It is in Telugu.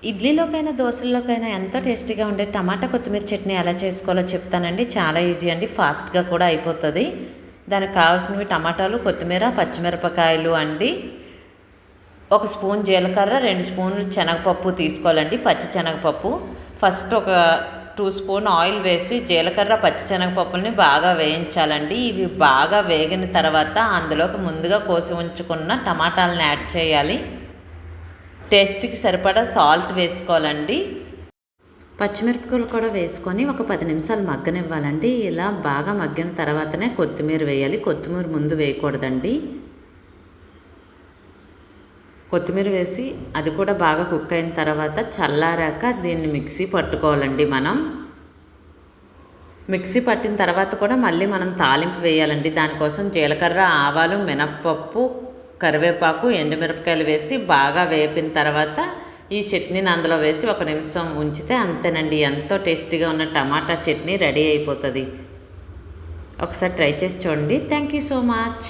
ఇడ్లీలోకైనా దోశల్లోకైనా ఎంతో టేస్టీగా ఉండే టమాటా కొత్తిమీర చట్నీ ఎలా చేసుకోవాలో చెప్తానండి. చాలా ఈజీ అండి, ఫాస్ట్గా కూడా అయిపోతుంది. దానికి కావాల్సినవి టమాటాలు, కొత్తిమీర, పచ్చిమిరపకాయలు అండి. 1 స్పూన్ జీలకర్ర, 2 స్పూన్లు శనగపప్పు తీసుకోవాలండి, పచ్చి శనగపప్పు. ఫస్ట్ ఒక 2 స్పూన్ ఆయిల్ వేసి జీలకర్ర, పచ్చి శనగపప్పుల్ని బాగా వేయించాలండి. ఇవి బాగా వేగిన తర్వాత అందులోకి ముందుగా కోసి ఉంచుకున్న టమాటాలను యాడ్ చేయాలి. టేస్ట్కి సరిపడా సాల్ట్ వేసుకోవాలండి. పచ్చిమిరపకాయలు కూడా వేసుకొని ఒక 10 నిమిషాలు మగ్గనివ్వాలండి. ఇలా బాగా మగ్గిన తర్వాతనే కొత్తిమీర వేయాలి. కొత్తిమీర ముందు వేయకూడదండి. కొత్తిమీర వేసి అది కూడా బాగా కుక్ అయిన తర్వాత చల్లారాక దీన్ని మిక్సీ పట్టుకోవాలండి. మిక్సీ పట్టిన తర్వాత కూడా మళ్ళీ మనం తాలింపు వేయాలండి. దానికోసం జీలకర్ర, ఆవాలు, మినప్పప్పు, కరివేపాకు, ఎండుమిరపకాయలు వేసి బాగా వేపిన తర్వాత ఈ చట్నీని అందులో వేసి 1 నిమిషం ఉంచితే అంతేనండి, ఎంతో టేస్టీగా ఉన్న టమాటా చట్నీ రెడీ అయిపోతుంది. ఒకసారి ట్రై చేసి చూడండి. Thank you so much.